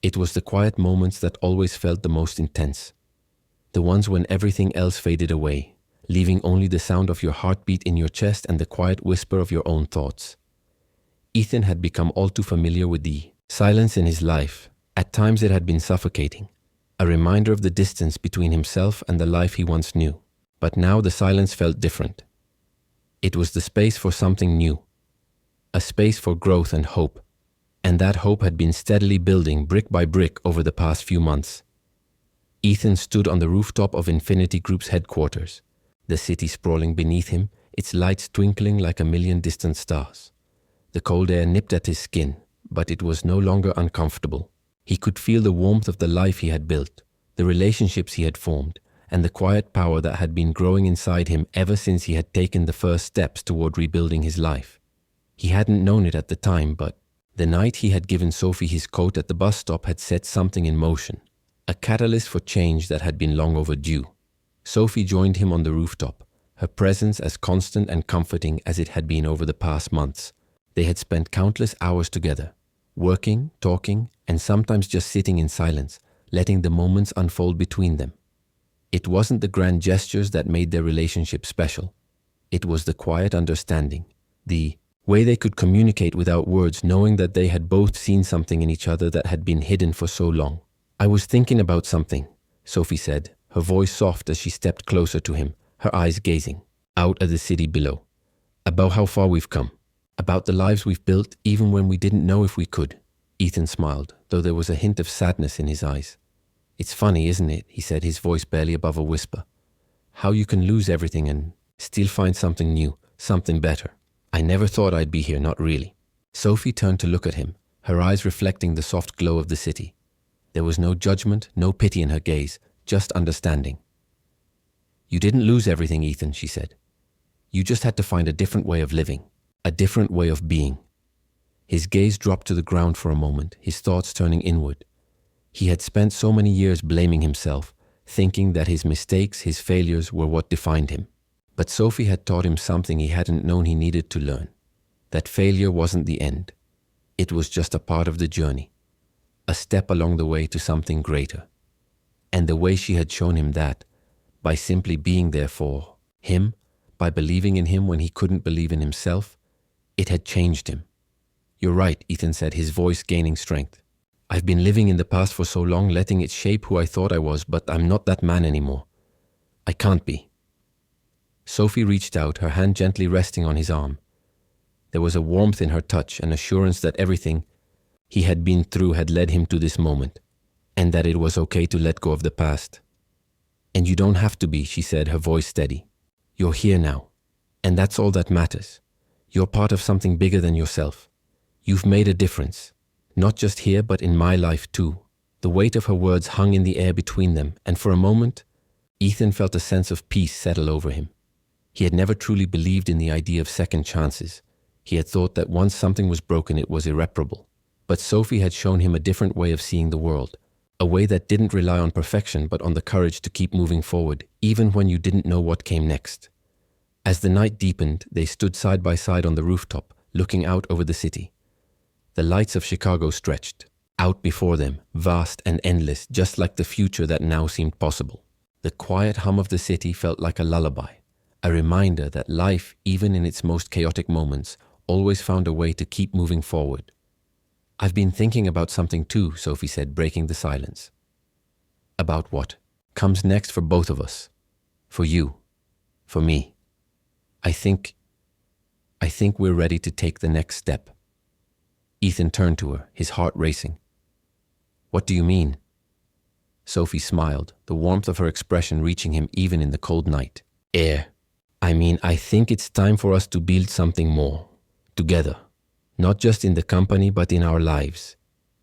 It was the quiet moments that always felt the most intense. The ones when everything else faded away, leaving only the sound of your heartbeat in your chest and the quiet whisper of your own thoughts. Ethan had become all too familiar with the silence in his life. At times it had been suffocating, a reminder of the distance between himself and the life he once knew. But now the silence felt different. It was the space for something new, a space for growth and hope. And that hope had been steadily building brick by brick over the past few months. Ethan stood on the rooftop of Infinity Group's headquarters, the city sprawling beneath him, its lights twinkling like a million distant stars. The cold air nipped at his skin, but it was no longer uncomfortable. He could feel the warmth of the life he had built, the relationships he had formed, and the quiet power that had been growing inside him ever since he had taken the first steps toward rebuilding his life. He hadn't known it at the time, but the night he had given Sophie his coat at the bus stop had set something in motion, a catalyst for change that had been long overdue. Sophie joined him on the rooftop, her presence as constant and comforting as it had been over the past months. They had spent countless hours together, working, talking, and sometimes just sitting in silence, letting the moments unfold between them. It wasn't the grand gestures that made their relationship special. It was the quiet understanding, the way they could communicate without words, knowing that they had both seen something in each other that had been hidden for so long. "I was thinking about something," Sophie said, her voice soft as she stepped closer to him, her eyes gazing out at the city below. "About how far we've come, about the lives we've built even when we didn't know if we could." Ethan smiled, though there was a hint of sadness in his eyes. "It's funny, isn't it?" he said, his voice barely above a whisper. "How you can lose everything and still find something new, something better. I never thought I'd be here, not really." Sophie turned to look at him, her eyes reflecting the soft glow of the city. There was no judgment, no pity in her gaze, just understanding. "You didn't lose everything, Ethan," she said. "You just had to find a different way of living, a different way of being." His gaze dropped to the ground for a moment, his thoughts turning inward. He had spent so many years blaming himself, thinking that his mistakes, his failures were what defined him. But Sophie had taught him something he hadn't known he needed to learn. That failure wasn't the end. It was just a part of the journey, a step along the way to something greater. And the way she had shown him that, by simply being there for him, by believing in him when he couldn't believe in himself, it had changed him. "You're right," Ethan said, his voice gaining strength. "I've been living in the past for so long, letting it shape who I thought I was, but I'm not that man anymore. I can't be." Sophie reached out, her hand gently resting on his arm. There was a warmth in her touch, an assurance that everything he had been through had led him to this moment, and that it was okay to let go of the past. "And you don't have to be," she said, her voice steady. "You're here now, and that's all that matters. You're part of something bigger than yourself. You've made a difference, not just here but in my life too." The weight of her words hung in the air between them, and for a moment, Ethan felt a sense of peace settle over him. He had never truly believed in the idea of second chances. He had thought that once something was broken, it was irreparable. But Sophie had shown him a different way of seeing the world, a way that didn't rely on perfection but on the courage to keep moving forward, even when you didn't know what came next. As the night deepened, they stood side by side on the rooftop, looking out over the city. The lights of Chicago stretched out before them, vast and endless, just like the future that now seemed possible. The quiet hum of the city felt like a lullaby, a reminder that life, even in its most chaotic moments, always found a way to keep moving forward. "I've been thinking about something too," Sophie said, breaking the silence. "About what? Comes next for both of us. For you. For me. I think we're ready to take the next step." Ethan turned to her, his heart racing. "What do you mean?" Sophie smiled, the warmth of her expression reaching him even in the cold night. I think it's time for us to build something more. Together. Not just in the company, but in our lives.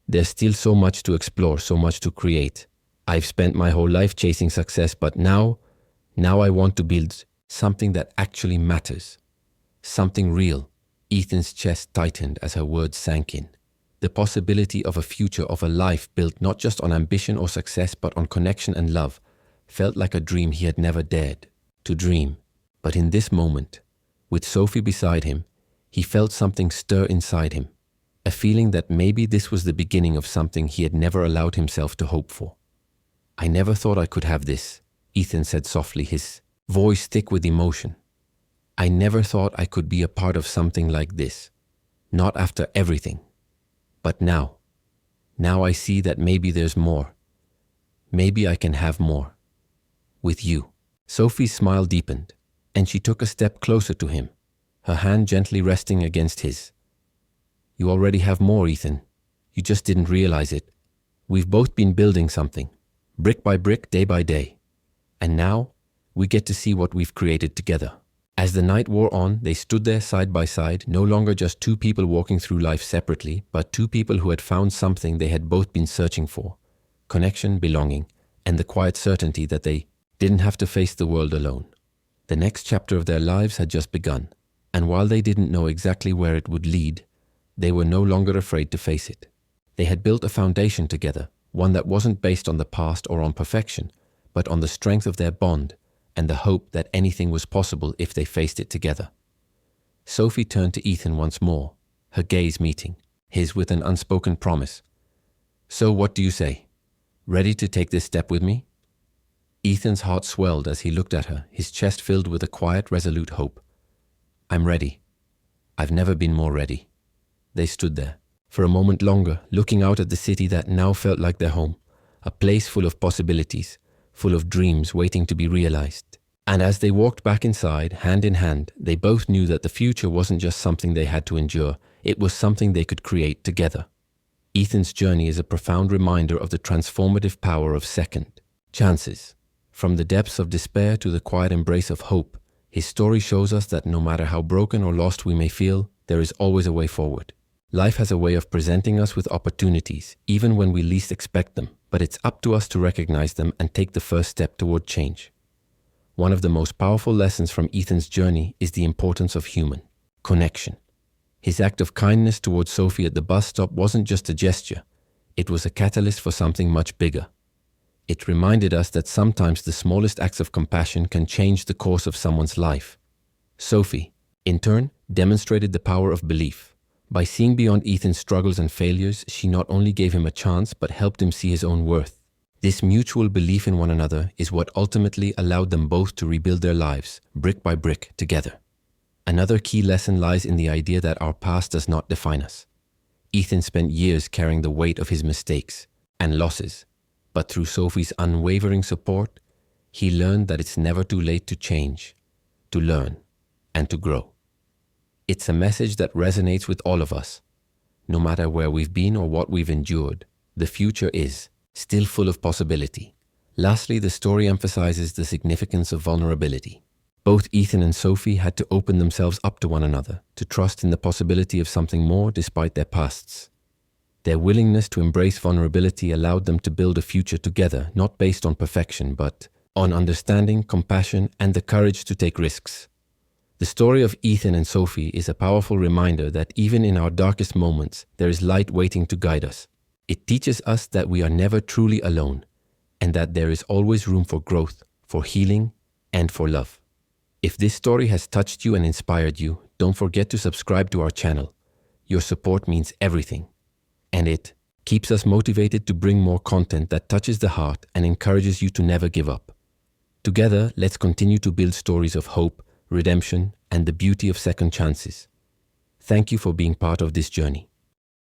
There's still so much to explore, so much to create. I've spent my whole life chasing success, but now I want to build something that actually matters. Something real. Ethan's chest tightened as her words sank in. The possibility of a future, of a life built not just on ambition or success, but on connection and love, felt like a dream he had never dared to dream. But in this moment, with Sophie beside him, he felt something stir inside him, a feeling that maybe this was the beginning of something he had never allowed himself to hope for. "I never thought I could have this," Ethan said softly, his voice thick with emotion. "I never thought I could be a part of something like this. Not after everything. But now I see that maybe there's more. Maybe I can have more. With you." Sophie's smile deepened, and she took a step closer to him, her hand gently resting against his. "You already have more, Ethan. You just didn't realize it. We've both been building something, brick by brick, day by day. And now we get to see what we've created together." As the night wore on, they stood there side by side, no longer just two people walking through life separately, but two people who had found something they had both been searching for: connection, belonging, and the quiet certainty that they didn't have to face the world alone. The next chapter of their lives had just begun, and while they didn't know exactly where it would lead, they were no longer afraid to face it. They had built a foundation together, one that wasn't based on the past or on perfection, but on the strength of their bond and the hope that anything was possible if they faced it together. Sophie turned to Ethan once more, her gaze meeting his with an unspoken promise. "So what do you say? Ready to take this step with me?" Ethan's heart swelled as he looked at her, his chest filled with a quiet, resolute hope. "I'm ready. I've never been more ready." They stood there, for a moment longer, looking out at the city that now felt like their home, a place full of possibilities, full of dreams waiting to be realized. And as they walked back inside, hand in hand, they both knew that the future wasn't just something they had to endure, it was something they could create together. Ethan's journey is a profound reminder of the transformative power of second chances. From the depths of despair to the quiet embrace of hope, his story shows us that no matter how broken or lost we may feel, there is always a way forward. Life has a way of presenting us with opportunities, even when we least expect them, but it's up to us to recognize them and take the first step toward change. One of the most powerful lessons from Ethan's journey is the importance of human connection. His act of kindness towards Sophie at the bus stop wasn't just a gesture, it was a catalyst for something much bigger. It reminded us that sometimes the smallest acts of compassion can change the course of someone's life. Sophie, in turn, demonstrated the power of belief. By seeing beyond Ethan's struggles and failures, she not only gave him a chance, but helped him see his own worth. This mutual belief in one another is what ultimately allowed them both to rebuild their lives, brick by brick, together. Another key lesson lies in the idea that our past does not define us. Ethan spent years carrying the weight of his mistakes and losses, but through Sophie's unwavering support, he learned that it's never too late to change, to learn, and to grow. It's a message that resonates with all of us. No matter where we've been or what we've endured, the future is still full of possibility. Lastly, the story emphasizes the significance of vulnerability. Both Ethan and Sophie had to open themselves up to one another, to trust in the possibility of something more despite their pasts. Their willingness to embrace vulnerability allowed them to build a future together, not based on perfection, but on understanding, compassion, and the courage to take risks. The story of Ethan and Sophie is a powerful reminder that even in our darkest moments, there is light waiting to guide us. It teaches us that we are never truly alone, and that there is always room for growth, for healing, and for love. If this story has touched you and inspired you, don't forget to subscribe to our channel. Your support means everything, and it keeps us motivated to bring more content that touches the heart and encourages you to never give up. Together, let's continue to build stories of hope, redemption, and the beauty of second chances. Thank you for being part of this journey.